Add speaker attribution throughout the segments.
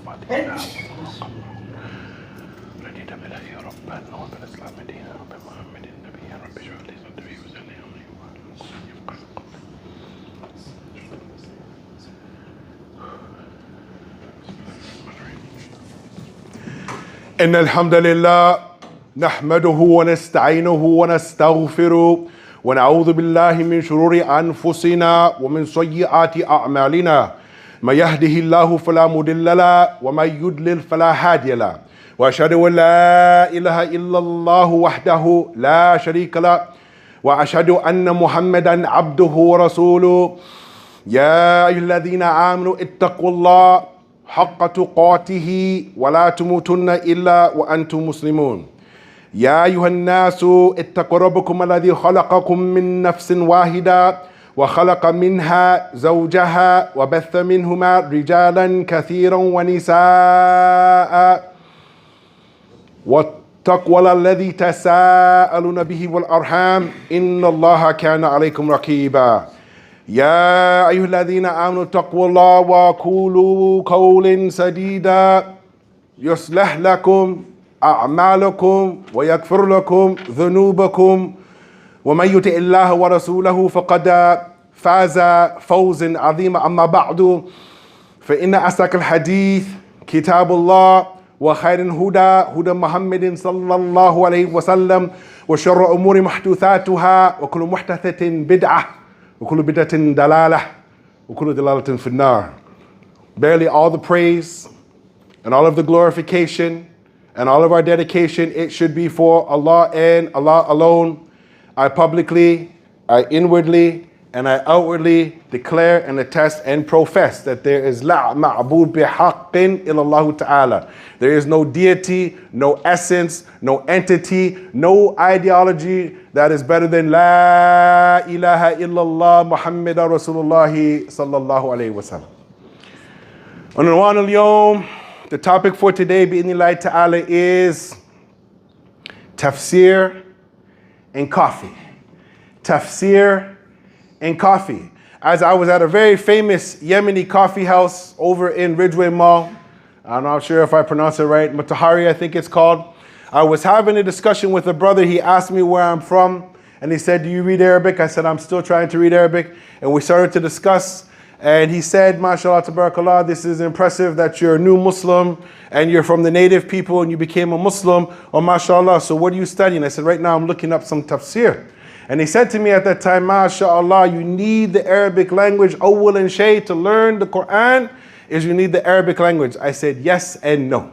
Speaker 1: وفاتنا رديت بالخير ربا وبالإسلام دينا وبمحمد النبي رب اشرح لي صدري ويسر لي أمري إن الحمد لله نحمده ونستعينه ونستغفره ونعوذ بالله من شرور أنفسنا ومن سيئات أعمالنا من يهده الله فلا مضل له ومن يضلل فلا هادي له وأشهد أن لا إله إلا الله وحده لا شريك له وأشهد أن محمدا عبده ورسوله يا أيها الذين آمنوا اتقوا الله حق تقاته ولا تموتن إلا وأنتم مسلمون يا أيها الناس اتقوا ربكم الذي خلقكم من نفس واحدة وخلق منها زوجها وبث منهما رجالا كثيرا ونساء واتقوا الله الذي تساءلون به والأرحام إن الله كان عليكم رقيبا يا أيها الذين آمنوا اتقوا الله وقولوا قولا سديدا يصلح لكم أعمالكم ويغفر لكم ذنوبكم ومن يطع الله ورسوله فقد فاز فوزا عظيما أما بعد فإن أصدق الحديث كتاب الله وخير الهدى محمد صلى الله عليه وسلم وشر الأمور محدثاتها وكل محدثة بدعة وكل بدعة دلالة وكل دلالة في النار. Barely all the praise and all of the glorification and all of our dedication, it should be for Allah and Allah alone. I publicly, I inwardly, and I outwardly declare and attest and profess that there is la ma'bud bihaqqin illallah ta'ala. There is no deity, no essence, no entity, no ideology that is better than la ilaha illallah Muhammadan Rasulullah sallallahu alayhi wa sallam. Unwan al-yawm, the topic for today, bi'idhnillahi ta'ala, is Tafsir and coffee. Tafsir and coffee. As I was at a very famous Yemeni coffee house over in Ridgeway Mall, I'm not sure if I pronounce it right, Matahari I think it's called. I was having a discussion with a brother. He asked me where I'm from, and he said, do you read Arabic? I said, I'm still trying to read Arabic. And we started to discuss, and he said, mashallah, tabarakallah, this is impressive that you're a new Muslim, and you're from the native people, and you became a Muslim. Oh, mashallah, so what are you studying? I said, right now I'm looking up some tafsir. And he said to me at that time, mashallah, you need the Arabic language, awwal and shay, to learn the Quran, is you need the Arabic language. I said, yes and no.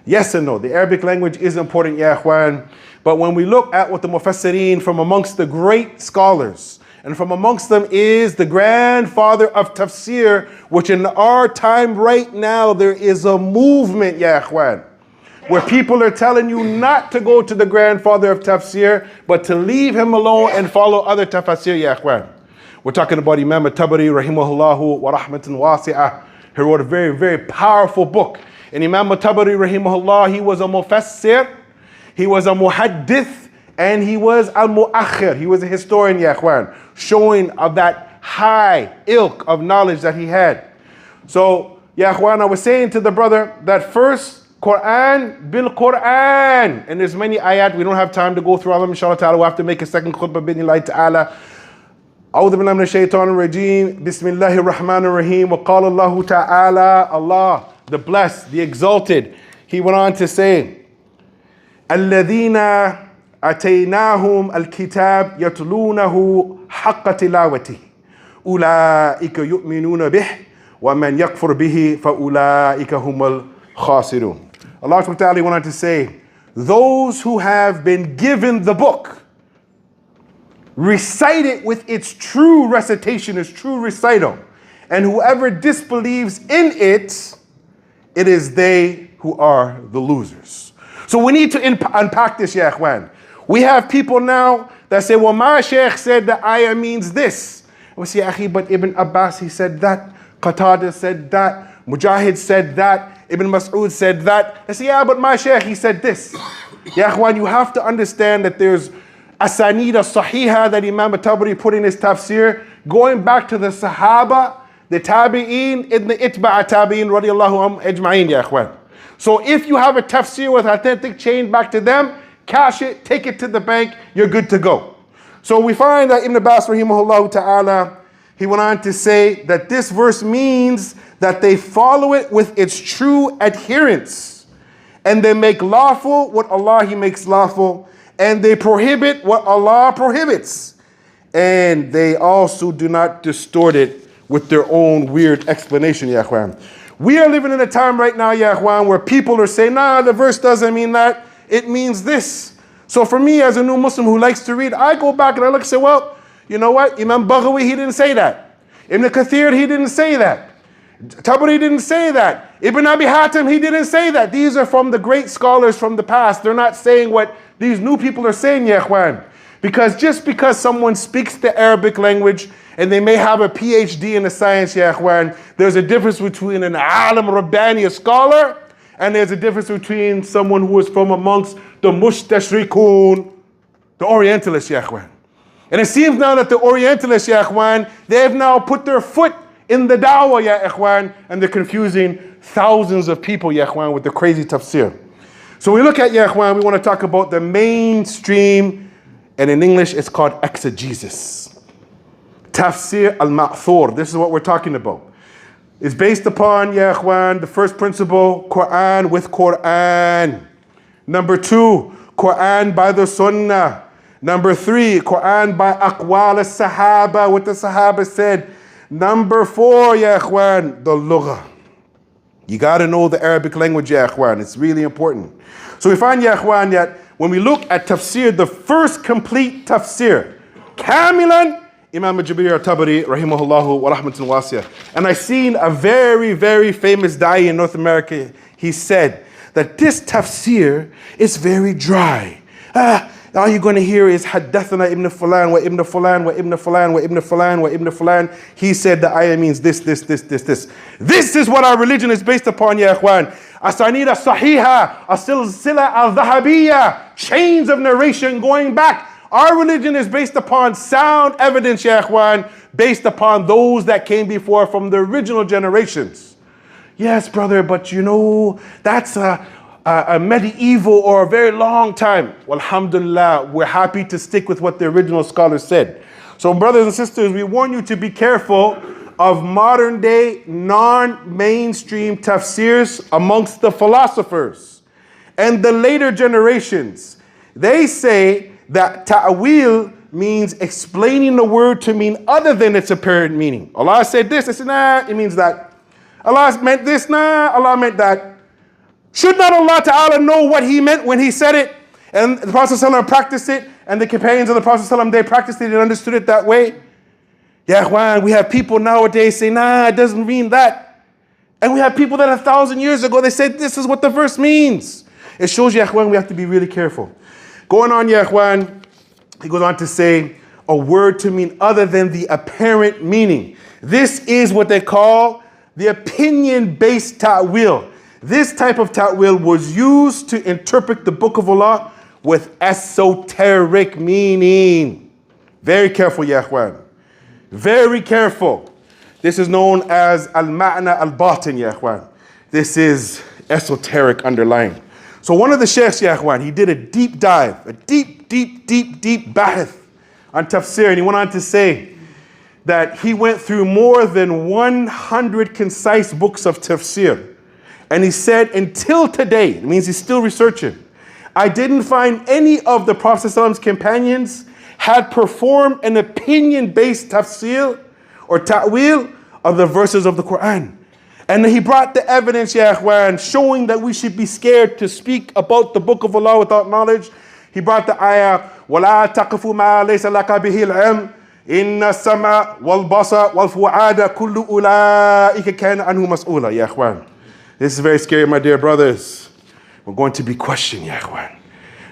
Speaker 1: Yes and no. The Arabic language is important, ya ikhwan. But when we look at what the mufassirin from amongst the great scholars, and from amongst them is the grandfather of tafsir, which in our time right now, there is a movement, ya ikhwan, where people are telling you not to go to the grandfather of tafsir, but to leave him alone and follow other tafsir, ya ikhwan. We're talking about Imam al-Tabari, rahimahullahu wa rahmatan wasi'ah. He wrote a very, very powerful book. And Imam al-Tabari, rahimahullah, he was a mufassir, he was a muhaddith, and he was a mu'akhir. He was a historian, ya ikhwan, showing of that high ilk of knowledge that he had. So, ya ikhwan, I was saying to the brother that first, Quran bil Quran. And there's many ayat. We don't have time to go through all of them. Inshallah ta'ala, we'll have to make a second khutbah bi'idhnillahi ta'ala. A'udhu billahi minash shaitanir rajeem. Bismillahir rahmanir rahim. Wa qala Allahu ta'ala. Allah, the blessed, the exalted. He went on to say, Alladhina ataynahum al-kitab yatlunahu haqqa tilawati. Ulaika yu'minuna bih. Wa man yakfur bihi fa ulaika humal khasirun. Allah subhanahu wa ta'ala went on to say, those who have been given the book, recite it with its true recitation, its true recital. And whoever disbelieves in it, it is they who are the losers. So we need to unpack this, ya ikhwan. We have people now that say, well, my sheikh said the ayah means this. We say, akhi, but Ibn Abbas, he said that. Qatada said that. Mujahid said that. Ibn Mas'ud said that. I say, yeah, but my sheikh, he said this. Ya ikhwan, you have to understand that there's asanid as-sahiha that Imam al-Tabari put in his tafsir, going back to the Sahaba, the tabi'een, and the itba'a tabi'een, radiyallahu anhum ajma'een, ya ikhwan. So if you have a tafsir with authentic chain back to them, cash it, take it to the bank, you're good to go. So we find that Ibn Abbas, rahimahullah ta'ala, he went on to say that this verse means that they follow it with its true adherence. And they make lawful what Allah He makes lawful. And they prohibit what Allah prohibits. And they also do not distort it with their own weird explanation, ya ikhwan. We are living in a time right now, ya ikhwan, where people are saying, nah, the verse doesn't mean that. It means this. So for me, as a new Muslim who likes to read, I go back and I look and say, well, you know what? Imam Baghawi, he didn't say that. Ibn Kathir, he didn't say that. Tabari didn't say that. Ibn Abi Hatim, he didn't say that. These are from the great scholars from the past. They're not saying what these new people are saying, ya ikhwan. Because just because someone speaks the Arabic language and they may have a PhD in the science, ya ikhwan, there's a difference between an alim rabbani, a scholar, and there's a difference between someone who is from amongst the mustashrikun, the Orientalists, ya ikhwan. And it seems now that the Orientalists, ya ikhwan, they have now put their foot in the dawah, ya ikhwan, and they're confusing thousands of people, ya ikhwan, with the crazy tafsir. So we look at, ya ikhwan, we want to talk about the mainstream, and in English it's called exegesis. Tafsir al-ma'thur, this is what we're talking about. It's based upon, ya ikhwan, the first principle, Quran with Quran. Number 2, Quran by the Sunnah. Number 3, Quran by aqwal as-sahaba, what the Sahaba said. Number 4, ya ikhwan, the lugha. You got to know the Arabic language, ya ikhwan. It's really important. So we find, ya ikhwan, that when we look at tafsir, the first complete tafsir, kamilan, Imam Jabir al-Tabari, rahimahullahu wa rahmatun wasiyah. And I seen a very, very famous da'i in North America. He said that this tafsir is very dry. All you're going to hear is Haddathana ibn Fulan, wa ibn Fulan, wa ibn Fulan, wa ibn Fulan, wa ibn Fulan. He said the ayah means this. This is what our religion is based upon, ya ikhwan. Asanida sahiha, asilsila al-dhahabiyya, chains of narration going back. Our religion is based upon sound evidence, ya ikhwan, based upon those that came before from the original generations. Yes, brother, but you know, that's a medieval or a very long time. Well, alhamdulillah, we're happy to stick with what the original scholars said. So brothers and sisters, we warn you to be careful of modern day non-mainstream tafsirs amongst the philosophers and the later generations. They say that ta'wil means explaining the word to mean other than its apparent meaning. Allah said this, I said, nah, it means that. Allah meant this, nah, Allah meant that. Should not Allah Ta'ala know what He meant when He said it? And the Prophet ﷺ practiced it, and the companions of the Prophet ﷺ, they practiced it and understood it that way. Ya ikhwan, we have people nowadays say, nah, it doesn't mean that. And we have people that 1,000 years ago, they said, this is what the verse means. It shows, ya ikhwan, we have to be really careful. Going on, ya ikhwan, he goes on to say, a word to mean other than the apparent meaning. This is what they call the opinion-based ta'wil. This type of ta'wil was used to interpret the book of Allah with esoteric meaning. Very careful, ya ikhwan. Very careful. This is known as al-ma'na al-batin, ya ikhwan. This is esoteric underlying. So one of the sheikhs, ya ikhwan, he did a deep dive, a deep bahith on tafsir, and he went on to say that he went through more than 100 concise books of tafsir. And he said, until today, it means he's still researching, I didn't find any of the Prophet's companions had performed an opinion-based tafsir or ta'wil of the verses of the Quran. And he brought the evidence, ya ikhwan, showing that we should be scared to speak about the book of Allah without knowledge. He brought the ayah, وَلَا تَقْفُ مَا لَيْسَ لَكَ بِهِ الْعِلْمِ إِنَّ السَّمْعَ وَالْبَصَرَ وَالْفُؤَادَ كُلُّ أُولَٰئِكَ كَانَ عَنْهُ مَسْئُولًا, ya ikhwan. This is very scary, my dear brothers. We're going to be questioned, ya ikhwan.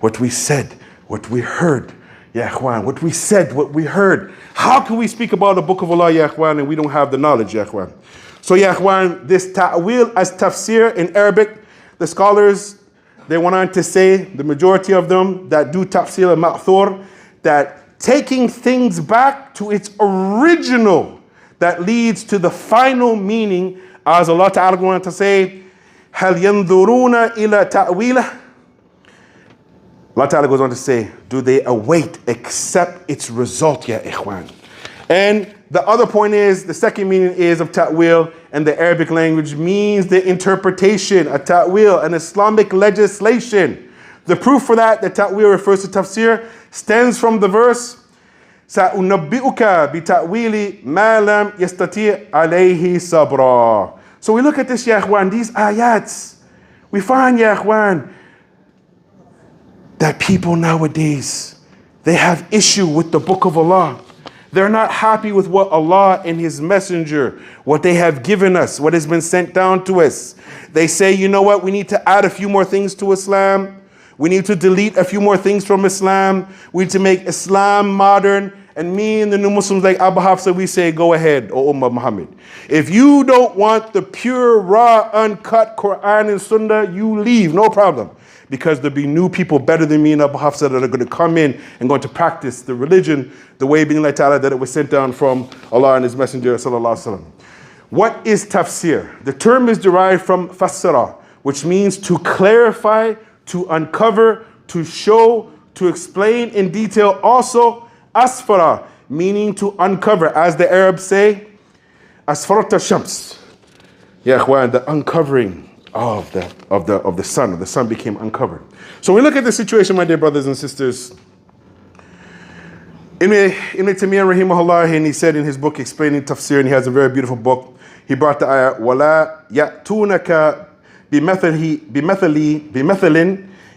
Speaker 1: What we said, what we heard, ya ikhwan. What we said, what we heard. How can we speak about the book of Allah, ya ikhwan, and we don't have the knowledge, ya ikhwan? So, ya ikhwan, this ta'wil as tafsir in Arabic, the scholars, they went on to say, the majority of them that do tafsir al-ma'thur, that taking things back to its original, that leads to the final meaning, as Allah Ta'ala going to say, هَلْ يَنْظُرُونَ إِلَى تَأْوِيلَهُ. Allah Ta'ala goes on to say, do they await, accept its result, ya ikhwan? And the other point is, the second meaning is of ta'wil, and the Arabic language means the interpretation, a ta'wil, an Islamic legislation. The proof for that, the ta'wil refers to tafsir, stems from the verse, سَأُنَبِّئُكَ بِتَأْوِيلِ مَا لَمْ يَسْتَطِيعْ عَلَيْهِ صَبْرًا. So we look at this, ya ikhwan, these ayats, we find, ya ikhwan, that people nowadays, they have issue with the book of Allah. They're not happy with what Allah and His Messenger, what they have given us, what has been sent down to us. They say, you know what, we need to add a few more things to Islam. We need to delete a few more things from Islam. We need to make Islam modern. And me and the new Muslims like Abu Hafsa, we say, go ahead, O Ummah Muhammad. If you don't want the pure, raw, uncut Quran and Sunnah, you leave, no problem. Because there'll be new people better than me and Abu Hafsa that are going to come in and going to practice the religion the way that it was sent down from Allah and His Messenger sallallahu alaihi wasallam. What is tafsir? The term is derived from fassara, which means to clarify, to uncover, to show, to explain in detail. Also, asfara, meaning to uncover. As the Arabs say, asfarata shams. Ya ikhwan, the uncovering of the sun. The sun became uncovered. So we look at the situation, my dear brothers and sisters. Ibn Taymiyyah rahimahullah, and he said in his book explaining tafsir, and he has a very beautiful book, he brought the ayah, وَلَا يَأْتُونَكَ بِمَثَلٍ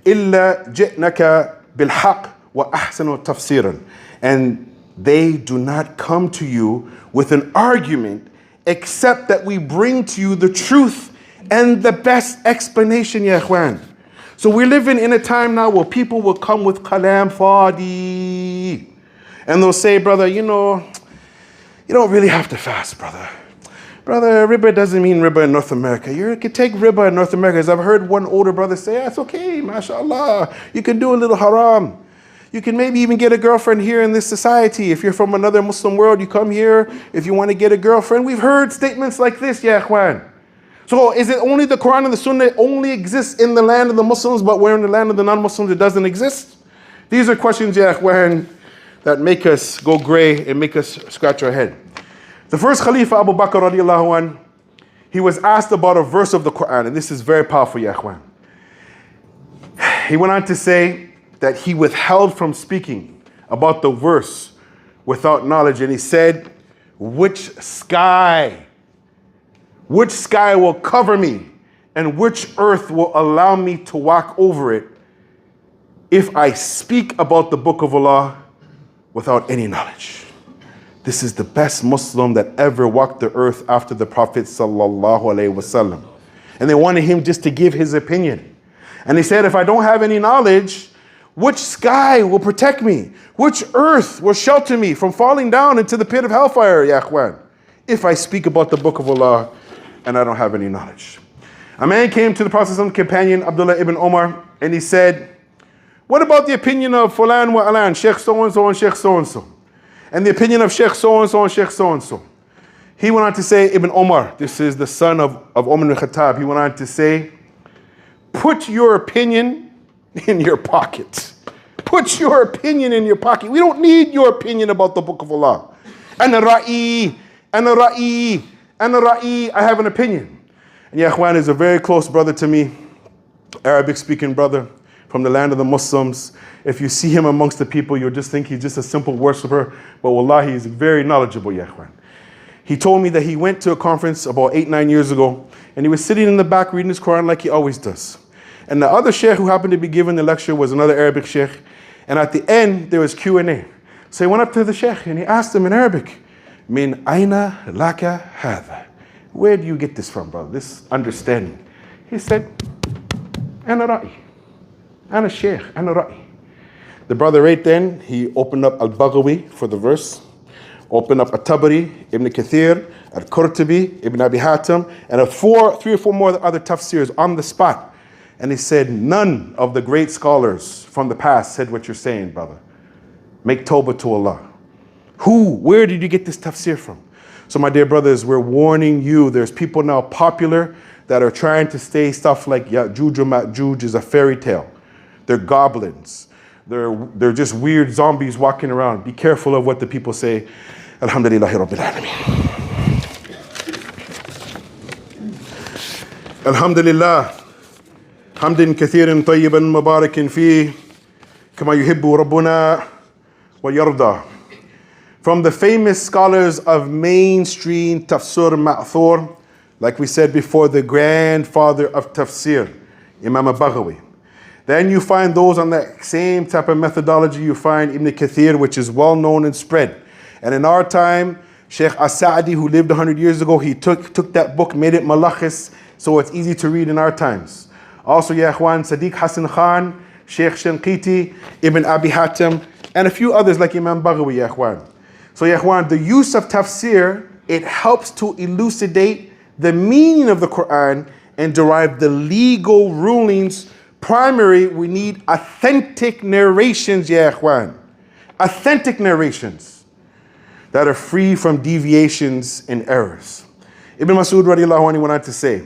Speaker 1: إِلَّا جِئْنَكَ بِالْحَقِّ وَأَحْسَنُ تَفْسِيرًا. And they do not come to you with an argument except that we bring to you the truth and the best explanation, ya ikhwan. So we're living in a time now where people will come with kalam fadi. And they'll say, brother, you know, you don't really have to fast, brother. Brother, riba doesn't mean riba in North America. You can take riba in North America. As I've heard one older brother say, yeah, it's okay, mashallah. You can do a little haram. You can maybe even get a girlfriend here in this society. If you're from another Muslim world, you come here. If you want to get a girlfriend, we've heard statements like this, ya ikhwan. So is it only the Quran and the Sunnah only exists in the land of the Muslims, but where in the land of the non-Muslims it doesn't exist? These are questions, ya ikhwan, that make us go gray and make us scratch our head. The first Khalifa Abu Bakr radiallahu anh, he was asked about a verse of the Quran, and this is very powerful, ya ikhwan. He went on to say that he withheld from speaking about the verse without knowledge, and he said, which sky will cover me, and which earth will allow me to walk over it if I speak about the book of Allah without any knowledge? This is the best Muslim that ever walked the earth after the Prophet sallallahu alaihi wasallam. And they wanted him just to give his opinion. And he said, if I don't have any knowledge, which sky will protect me? Which earth will shelter me from falling down into the pit of hellfire, ya ikhwan, if I speak about the book of Allah and I don't have any knowledge? A man came to the Prophet's companion, Abdullah ibn Umar, and he said, what about the opinion of Fulan wa Alan, Sheikh so-and-so and Sheikh so-and-so? And the opinion of Sheikh so-and-so and Sheikh so-and-so. He went on to say, Ibn Umar, this is the son of Umar ibn Khattab, he went on to say, put your opinion in your pocket. Put your opinion in your pocket. We don't need your opinion about the book of Allah. Ana ra'i, I have an opinion. And ya ikhwan is a very close brother to me, Arabic speaking brother from the land of the Muslims. If you see him amongst the people, you'll just think he's just a simple worshiper. But wallahi, he's very knowledgeable, ya ikhwan. He told me that he went to a conference about 8-9 years ago, and he was sitting in the back reading his Quran like he always does. And the other sheikh who happened to be giving the lecture was another Arabic sheikh. And at the end, there was Q&A. So he went up to the sheikh and he asked him in Arabic, Min aina laka hadha? Where do you get this from, brother? This understanding. He said, Ana ra'i. Ana sheikh, ana ra'i. The brother right then, he opened up Al-Baghawi for the verse, opened up At-Tabari, Ibn Kathir, Al-Qurtubi, Ibn Abi Hatim, and 3 or 4 more other tafsirs on the spot. And he said, none of the great scholars from the past said what you're saying, brother. Make tawbah to Allah. Where did you get this tafsir from? So my dear brothers, we're warning you, there's people now popular that are trying to say stuff like Ya'juj or Ma'juj is a fairy tale. They're goblins. They're just weird zombies walking around. Be careful of what the people say. Alhamdulillahi Rabbil Alameen. Alhamdulillah. حمد كثير طيبا مبارك فيه كما يحب ربنا ويرضى. From the famous scholars of mainstream Tafsir Ma'thur, like we said before, the grandfather of Tafsir, Imam al-Baghawi. Then you find those on that same type of methodology. You find Ibn Kathir, which is well known and spread. And in our time, Sheikh As-Sa'di, who lived 100 years ago, he took that book, made it malakhis, so it's easy to read in our times. Also, Ya Ikhwan, Sadiq Hassan Khan, Sheikh Shanqiti, Ibn Abi Hatim, and a few others like Imam Baghawi, Ya Ikhwan. So, Ya Ikhwan, the use of tafsir, it helps to elucidate the meaning of the Quran and derive the legal rulings. Primary, we need authentic narrations, Ya Ikhwan. Authentic narrations that are free from deviations and errors. Ibn Mas'ud radiallahu anhu went on to say,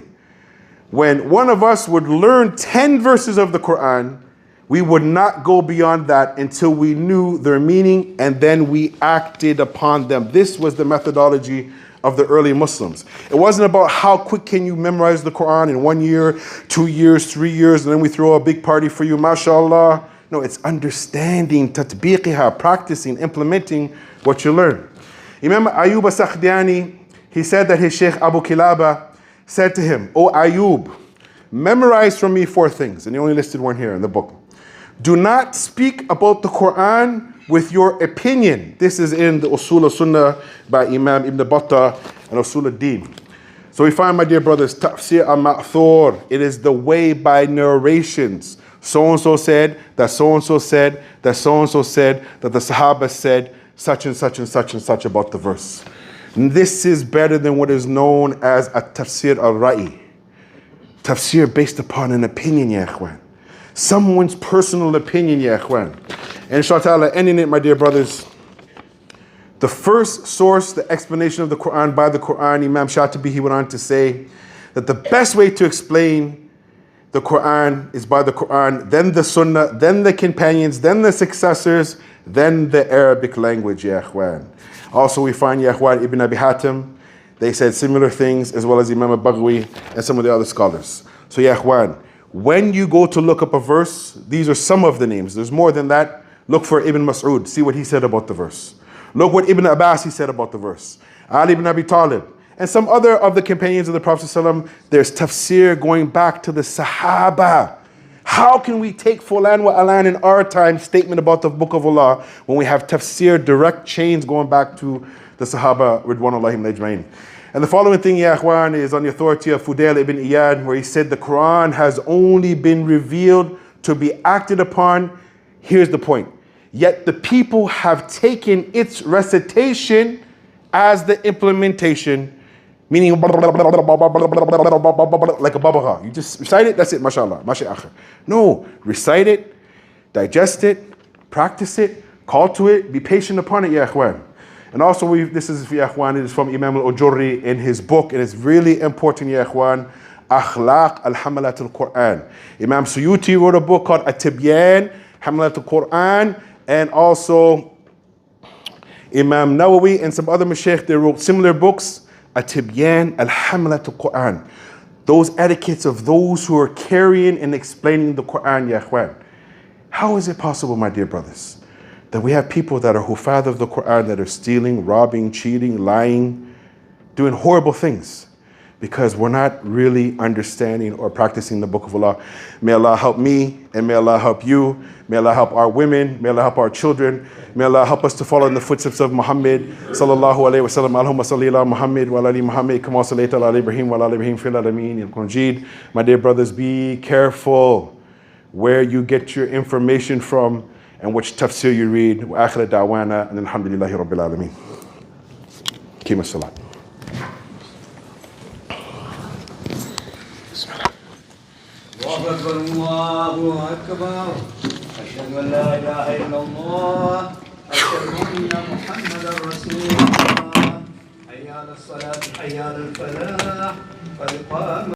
Speaker 1: when one of us would learn 10 verses of the Quran, we would not go beyond that until we knew their meaning and then we acted upon them. This was the methodology of the early Muslims. It wasn't about how quick can you memorize the Quran in 1 year, 2 years, 3 years, and then we throw a big party for you, mashallah. No, it's understanding, tatbiqiha, practicing, implementing what you learn. Imam Ayyub as-Sakhdiyani, he said that his Sheikh Abu Kilaba said to him, "O Ayyub, memorize from me 4 things." And he only listed one here in the book. Do not speak about the Quran with your opinion. This is in the Usul al-Sunnah by Imam Ibn Battah and Usul al-Din. So we find, my dear brothers, Tafsir al-Ma'thur. It is the way by narrations. So-and-so said, that so-and-so said, that so-and-so said, that the Sahaba said, such and such and such and such about the verse. And this is better than what is known as a Tafsir al-Ra'i. Tafsir based upon an opinion, ya ikhwan. Someone's personal opinion, ya ikhwan. And inshallah, ending it, my dear brothers, the first source, the explanation of the Quran by the Quran, Imam Shatibi, he went on to say that the best way to explain the Quran is by the Quran, then the Sunnah, then the companions, then the successors, then the Arabic language, ya ikhwan. Also we find, ya ikhwan, Ibn Abi Hatim, they said similar things, as well as Imam al-Baghawi and some of the other scholars. So ya ikhwan, when you go to look up a verse, these are some of the names. There's more than that. Look for Ibn Mas'ud, see what he said about the verse. Look what Ibn Abbas he said about the verse. Ali ibn Abi Talib, and some other of the companions of the Prophet ﷺ. There's tafsir going back to the Sahaba. How can we take fulan wa alan in our time statement about the book of Allah when we have tafsir direct chains going back to the Sahaba ridwanullahi ajma'in? And the following thing, ya ikhwan, is on the authority of Fudail ibn Iyad, where he said the Quran has only been revealed to be acted upon. Here's the point. Yet the people have taken its recitation as the implementation, meaning like a babaha. You just recite it, that's it, mashallah, mashallah. No, recite it, digest it, practice it, call to it, be patient upon it, ya ikhwan. And also, this is, ya ikhwan, it is from Imam al-Ujurri in his book, and it's really important, ya ikhwan, Akhlaq al-Hamalat al-Quran. Imam Suyuti wrote a book called At-Tibyan, Hamalat al-Quran, and also Imam Nawawi and some other mashaykh, they wrote similar books, At-Tibyan al-Hamalat al-Quran. Those etiquettes of those who are carrying and explaining the Quran, ya ikhwan. How is it possible, my dear brothers, that we have people that are huffaz of the Quran that are stealing, robbing, cheating, lying, doing horrible things because we're not really understanding or practicing the book of Allah. May Allah help me and may Allah help you. May Allah help our women. May Allah help our children. May Allah help us to follow in the footsteps of Muhammad sallallahu alayhi wa sallam. Allahumma salli ala Muhammad wa ala ali Muhammad kama sallaita ala Ibrahim wa ala ali Ibrahim fil alamin innaka Majid. My dear brothers, be careful where you get your information from and which tafsir you read. Wa akhir da'wana and alhamdulillahi rabbil alameen. Qim as-salat.
Speaker 2: الله أكبر أشهد أن لا إله إلا الله أشهد أن محمدا رسول الله حي على الصلاة حي على الفلاح قد قام